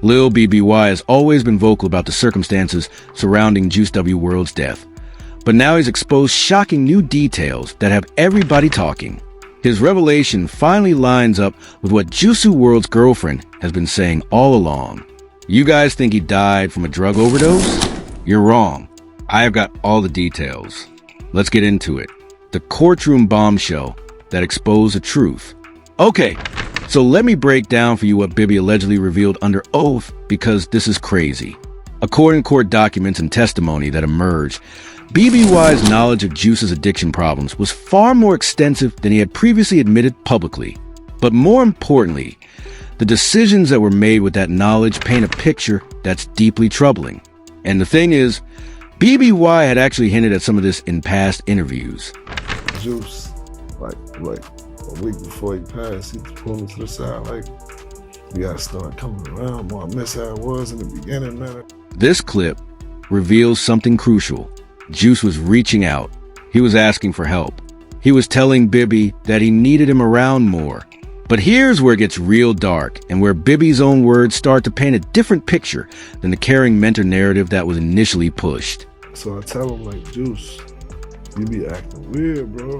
Lil Bibby has always been vocal about the circumstances surrounding Juice WRLD's death, but now he's exposed shocking new details that have everybody talking. His revelation finally lines up with what Juice WRLD's girlfriend has been saying all along. You guys think he died from a drug overdose? You're wrong. I have got all the details. Let's get into it. The Courtroom bombshell that exposed the truth. Okay, so let me break down for you what Bibby allegedly revealed under oath, because this is crazy. According to court documents and testimony that emerged, BBY's knowledge of Juice's addiction problems was far more extensive than he had previously admitted publicly. But more importantly, the decisions that were made with that knowledge paint a picture that's deeply troubling. And the thing is, BBY had actually hinted at some of this in past interviews. Juice, like a week before he passed, he pulled me to the side like, you gotta start coming around more. I miss how it was in the beginning, man. This clip reveals something crucial. Juice was reaching out. He was asking for help. He was telling Bibby that he needed him around more. But here's where it gets real dark, and where Bibby's own words start to paint a different picture than the caring mentor narrative that was initially pushed. So I tell him, like, Juice, you be acting weird, bro.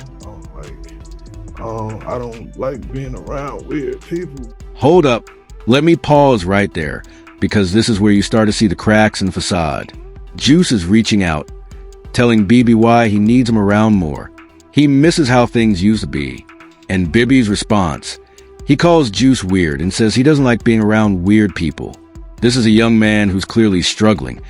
I don't like being around weird people. Hold up. Let me pause right there, because this is where you start to see the cracks in the facade. Juice is reaching out, telling BBY he needs him around more. He misses how things used to be. And Bibby's response: he calls Juice weird and says he doesn't like being around weird people. This is a young man who's clearly struggling,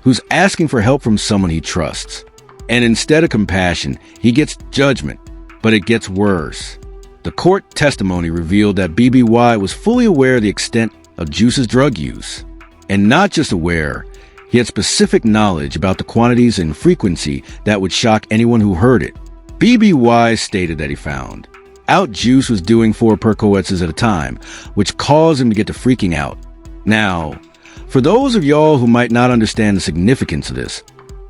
who's asking for help from someone he trusts. And instead of compassion, he gets judgment, but it gets worse. The court testimony revealed that BBY was fully aware of the extent of Juice's drug use. And not just aware, he had specific knowledge about the quantities and frequency that would shock anyone who heard it. BBY stated that he found out Juice was doing 4 Percocets at a time, which caused him to get to freaking out. Now, for those of y'all who might not understand the significance of this,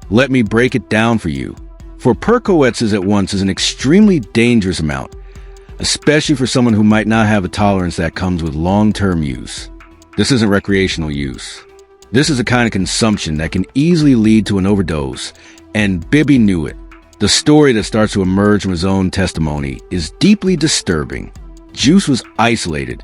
let me break it down for you. 4 Percocets at once is an extremely dangerous amount, especially for someone who might not have a tolerance that comes with long-term use. This isn't recreational use. This is a kind of consumption that can easily lead to an overdose, and Bibby knew it. The story that starts to emerge from his own testimony is deeply disturbing. Juice was isolated,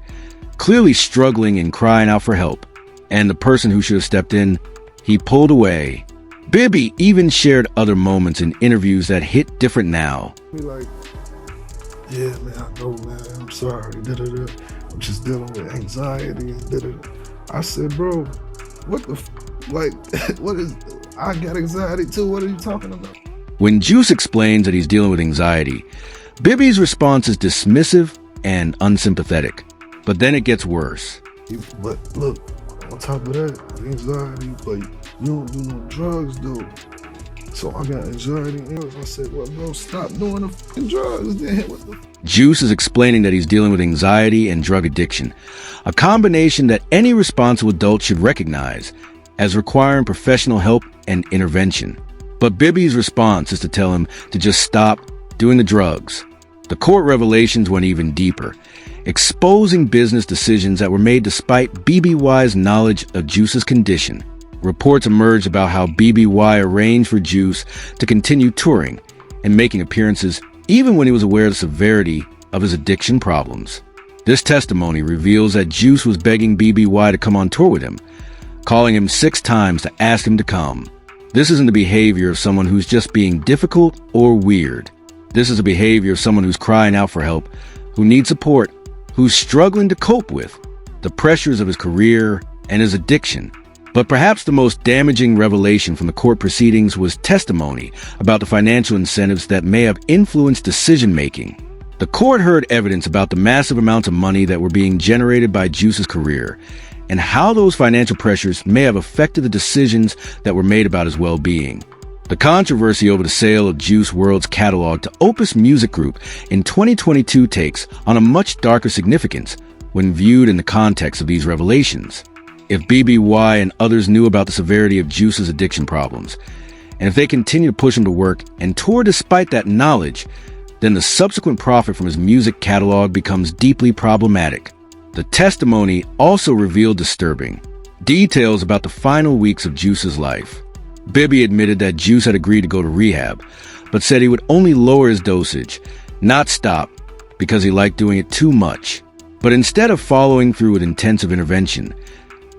clearly struggling and crying out for help, and the person who should have stepped in, he pulled away. Bibby even shared other moments in interviews that hit different now. Be like, yeah, man, I know, man, I'm sorry, I'm just dealing with anxiety, I said, bro, what the what is, I got anxiety too, what are you talking about? When Juice explains that he's dealing with anxiety, Bibby's response is dismissive and unsympathetic. But then it gets worse. But look, on top of that, anxiety, but you don't do no drugs, dude. So I got anxiety. I said, well, bro, stop doing the fucking drugs then. Juice is explaining that he's dealing with anxiety and drug addiction, a combination that any responsible adult should recognize as requiring professional help and intervention. But Bibby's response is to tell him to just stop doing the drugs. The court revelations went even deeper, exposing business decisions that were made despite BBY's knowledge of Juice's condition. Reports emerged about how BBY arranged for Juice to continue touring and making appearances even when he was aware of the severity of his addiction problems. This testimony reveals that Juice was begging BBY to come on tour with him, calling him 6 times to ask him to come. This isn't the behavior of someone who's just being difficult or weird. This is the behavior of someone who's crying out for help, who needs support, who's struggling to cope with the pressures of his career and his addiction. But perhaps the most damaging revelation from the court proceedings was testimony about the financial incentives that may have influenced decision-making. The court heard evidence about the massive amounts of money that were being generated by Juice's career, and how those financial pressures may have affected the decisions that were made about his well-being. The controversy over the sale of Juice WRLD's catalog to Opus Music Group in 2022 takes on a much darker significance when viewed in the context of these revelations. If BBY and others knew about the severity of Juice's addiction problems, and if they continue to push him to work and tour despite that knowledge, then the subsequent profit from his music catalog becomes deeply problematic. The testimony also revealed disturbing. details about the final weeks of Juice's life. Bibby admitted that Juice had agreed to go to rehab, but said he would only lower his dosage, not stop, because he liked doing it too much. But instead of following through with intensive intervention,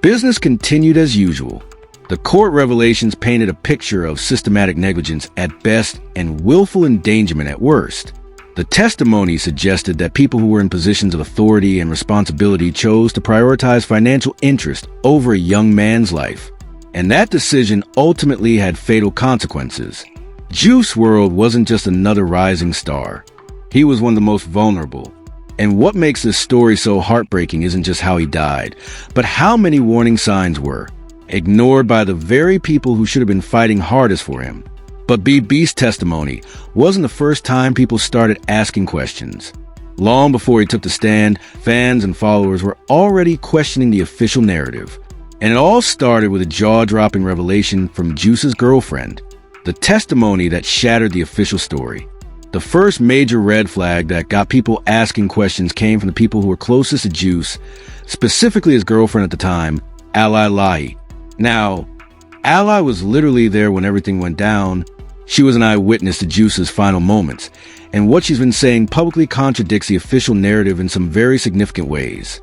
business continued as usual. The court revelations painted a picture of systematic negligence at best and willful endangerment at worst. The testimony suggested that people who were in positions of authority and responsibility chose to prioritize financial interest over a young man's life. And that decision ultimately had fatal consequences. Juice WRLD wasn't just another rising star. He was one of the most vulnerable. And what makes this story so heartbreaking isn't just how he died, but how many warning signs were ignored by the very people who should have been fighting hardest for him. But BB's testimony wasn't the first time people started asking questions. Long before he took the stand, fans and followers were already questioning the official narrative. And it all started with a jaw-dropping revelation from Juice's girlfriend, the testimony that shattered the official story. The first major red flag that got people asking questions came from the people who were closest to Juice, specifically his girlfriend at the time, Ally Lahi. Now, Ally was literally there when everything went down. She was an eyewitness to Juice's final moments, and what she's been saying publicly contradicts the official narrative in some very significant ways.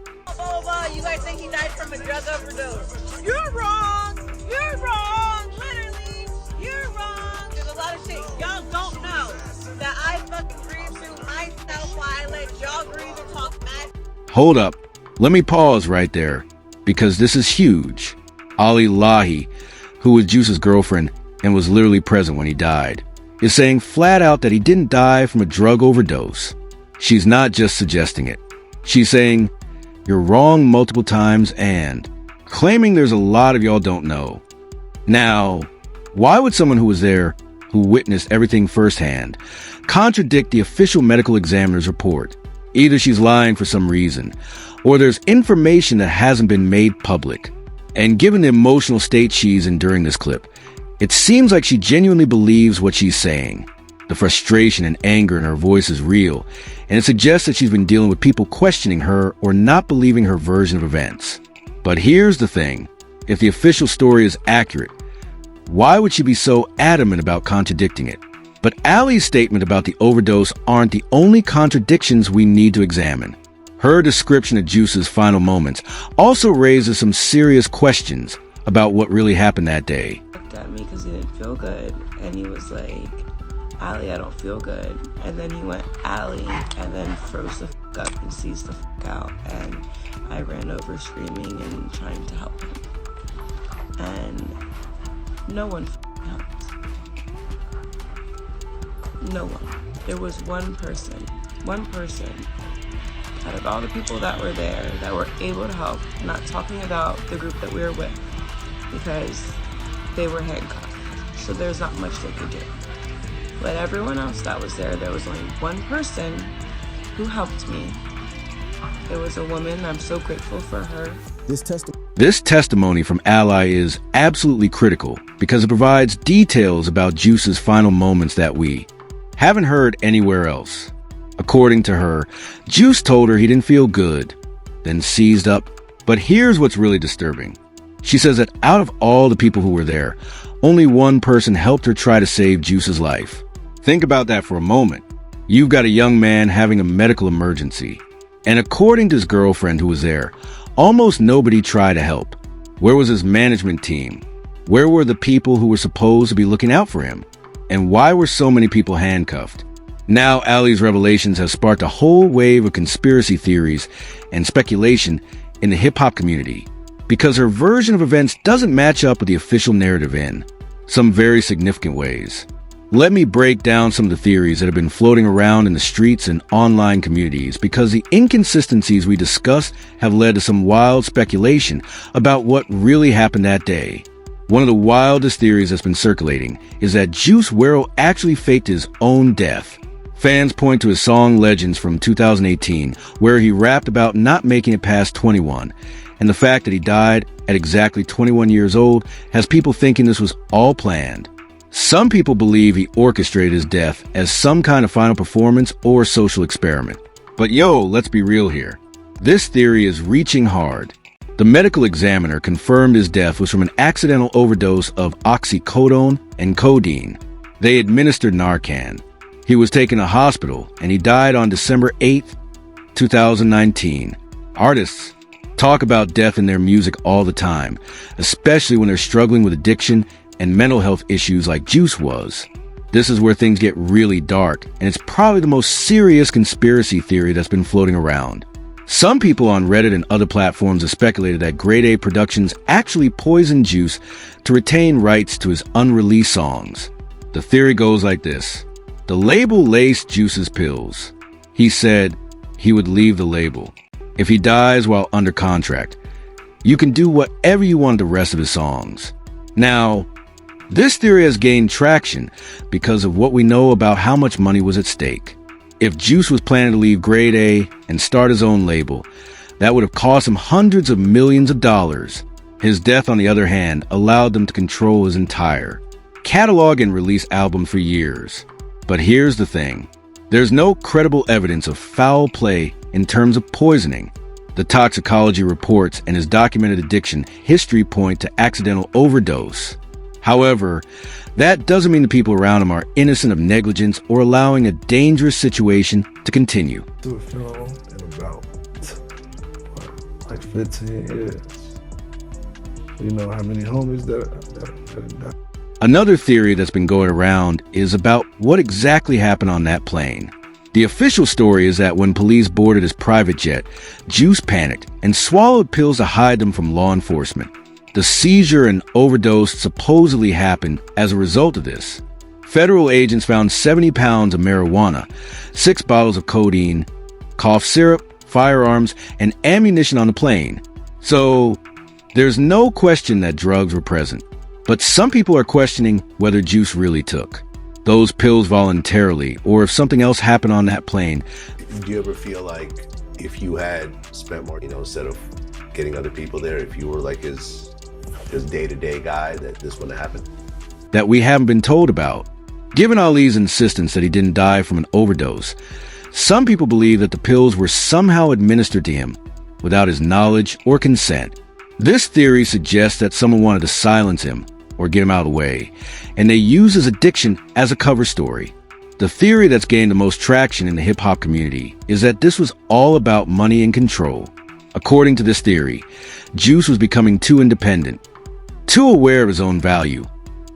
You guys think he died from a drug overdose? You're wrong! You're wrong! Literally, you're wrong! There's a lot of shit y'all don't know that I fucking grieve through myself while I let y'all grieve and talk mad. Hold up. Let me pause right there, because this is huge. Ally Lahi, who was Juice's girlfriend and was literally present when he died, is saying flat out that he didn't die from a drug overdose. She's not just suggesting it. She's saying, "You're wrong multiple times," and claiming there's a lot of y'all don't know. Now, why would someone who was there, who witnessed everything firsthand, contradict the official medical examiner's report? Either she's lying for some reason, or there's information that hasn't been made public. And given the emotional state she's in during this clip, it seems like she genuinely believes what she's saying. The frustration and anger in her voice is real, and it suggests that she's been dealing with people questioning her or not believing her version of events. But here's the thing. If the official story is accurate, why would she be so adamant about contradicting it? But Ally's statement about the overdose aren't the only contradictions we need to examine. Her description of Juice's final moments also raises some serious questions about what really happened that day. He looked at me because he didn't feel good, and he was like, "Allie, I don't feel good." And then he went, "Allie," and then froze the fuck up and seized the fuck out. And I ran over screaming and trying to help him. And no one helped. No one. There was one person out of all the people that were there that were able to help. I'm not talking about the group that we were with, because they were handcuffed, so there's not much they could do. But everyone else that was there was only one person who helped me. It was a woman. I'm so grateful for her. This testimony from Ally is absolutely critical because it provides details about Juice's final moments that we haven't heard anywhere else. According to her, Juice told her he didn't feel good, then seized up. But here's what's really disturbing. She says that out of all the people who were there, only one person helped her try to save Juice's life. Think about that for a moment. You've got a young man having a medical emergency. And according to his girlfriend who was there, almost nobody tried to help. Where was his management team? Where were the people who were supposed to be looking out for him? And why were so many people handcuffed? Now, Ally's revelations have sparked a whole wave of conspiracy theories and speculation in the hip-hop community because her version of events doesn't match up with the official narrative in some very significant ways. Let me break down some of the theories that have been floating around in the streets and online communities because the inconsistencies we discuss have led to some wild speculation about what really happened that day. One of the wildest theories that's been circulating is that Juice WRLD actually faked his own death. Fans point to his song Legends from 2018, where he rapped about not making it past 21, and the fact that he died at exactly 21 years old has people thinking this was all planned. Some people believe he orchestrated his death as some kind of final performance or social experiment. But let's be real here. This theory is reaching hard. The medical examiner confirmed his death was from an accidental overdose of oxycodone and codeine. They administered Narcan. He was taken to hospital, and he died on December 8, 2019. Artists talk about death in their music all the time, especially when they're struggling with addiction and mental health issues like Juice was. This is where things get really dark, and it's probably the most serious conspiracy theory that's been floating around. Some people on Reddit and other platforms have speculated that Grade A Productions actually poisoned Juice to retain rights to his unreleased songs. The theory goes like this. The label laced Juice's pills. He said he would leave the label if he dies while under contract. You can do whatever you want with the rest of his songs. Now, this theory has gained traction because of what we know about how much money was at stake. If Juice was planning to leave Grade A and start his own label, that would have cost him hundreds of millions of dollars. His death, on the other hand, allowed them to control his entire catalog and release albums for years. But here's the thing. There's no credible evidence of foul play in terms of poisoning. The toxicology reports and his documented addiction history point to accidental overdose. However, that doesn't mean the people around him are innocent of negligence or allowing a dangerous situation to continue. To a funeral in about like 15 years. You know how many homies that died? Another theory that's been going around is about what exactly happened on that plane. The official story is that when police boarded his private jet, Juice panicked and swallowed pills to hide them from law enforcement. The seizure and overdose supposedly happened as a result of this. Federal agents found 70 pounds of marijuana, 6 bottles of codeine, cough syrup, firearms, and ammunition on the plane. So, there's no question that drugs were present. But some people are questioning whether Juice really took those pills voluntarily or if something else happened on that plane. Do you ever feel like if you had spent more, instead of getting other people there, if you were like his day-to-day guy, that this wouldn't have happened? That we haven't been told about. Given Ali's insistence that he didn't die from an overdose, some people believe that the pills were somehow administered to him without his knowledge or consent. This theory suggests that someone wanted to silence him or get him out of the way, and they use his addiction as a cover story. The theory that's gained the most traction in the hip-hop community is that this was all about money and control. According to this theory, Juice was becoming too independent, too aware of his own value,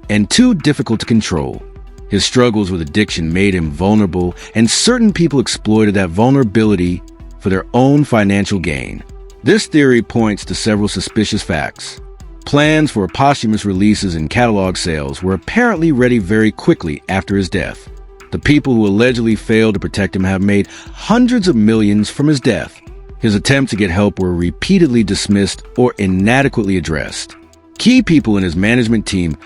and too difficult to control. His struggles with addiction made him vulnerable, and certain people exploited that vulnerability for their own financial gain. This theory points to several suspicious facts. Plans for posthumous releases and catalog sales were apparently ready very quickly after his death. The people who allegedly failed to protect him have made hundreds of millions from his death. His attempts to get help were repeatedly dismissed or inadequately addressed. Key people in his management team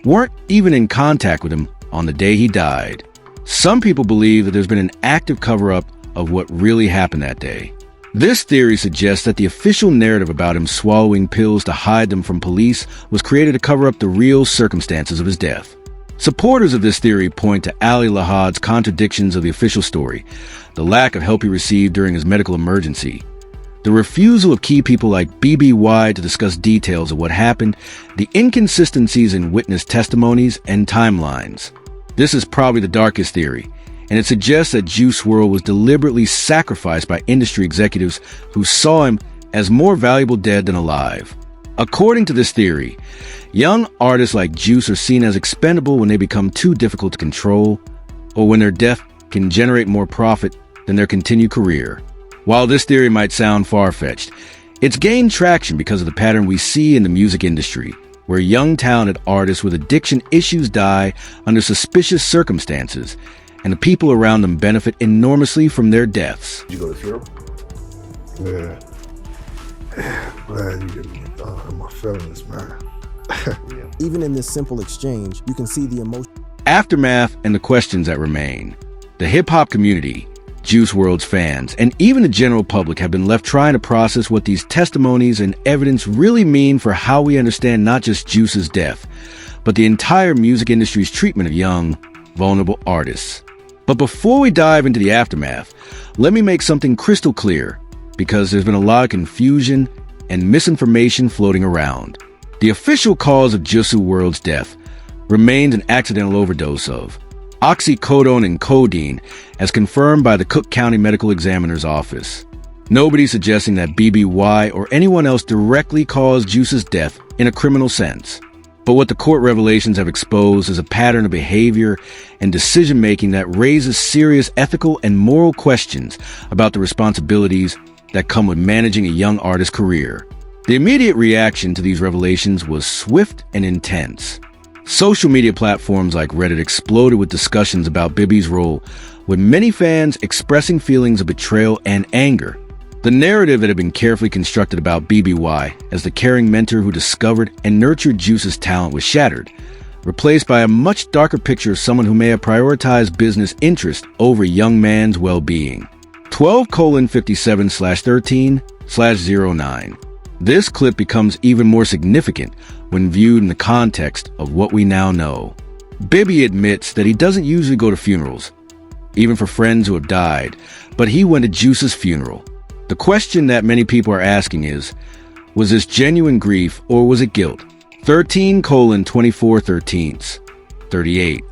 weren't even in contact with him on the day he died. Some people believe that there's been an active cover-up of what really happened that day. This theory suggests that the official narrative about him swallowing pills to hide them from police was created to cover up the real circumstances of his death. Supporters of this theory point to Ali Lahad's contradictions of the official story, the lack of help he received during his medical emergency, the refusal of key people like BBY to discuss details of what happened, the inconsistencies in witness testimonies and timelines. This is probably the darkest theory, and it suggests that Juice WRLD was deliberately sacrificed by industry executives who saw him as more valuable dead than alive. According to this theory, young artists like Juice are seen as expendable when they become too difficult to control, or when their death can generate more profit than their continued career. While this theory might sound far-fetched, it's gained traction because of the pattern we see in the music industry, where young talented artists with addiction issues die under suspicious circumstances, and the people around them benefit enormously from their deaths. Did you go to the funeral? Yeah. Glad you get me in my feelings, man. Even in this simple exchange, you can see the emotion. Aftermath and the questions that remain. The hip-hop community, Juice WRLD's fans, and even the general public have been left trying to process what these testimonies and evidence really mean for how we understand not just Juice's death, but the entire music industry's treatment of young, vulnerable artists. But before we dive into the aftermath, let me make something crystal clear, because there's been a lot of confusion and misinformation floating around. The official cause of WRLD's death remains an accidental overdose of oxycodone and codeine, as confirmed by the Cook County Medical Examiner's Office. Nobody suggesting that BBY or anyone else directly caused Juice's death in a criminal sense. But what the court revelations have exposed is a pattern of behavior and decision-making that raises serious ethical and moral questions about the responsibilities that come with managing a young artist's career. The immediate reaction to these revelations was swift and intense. Social media platforms like Reddit exploded with discussions about Bibby's role, with many fans expressing feelings of betrayal and anger. The narrative that had been carefully constructed about BBY as the caring mentor who discovered and nurtured Juice's talent was shattered, replaced by a much darker picture of someone who may have prioritized business interest over a young man's well-being. 12:57/13/09. This clip becomes even more significant when viewed in the context of what we now know. Bibby admits that he doesn't usually go to funerals, even for friends who have died, but he went to Juice's funeral. The question that many people are asking is, was this genuine grief or was it guilt? 13:24:13, 38.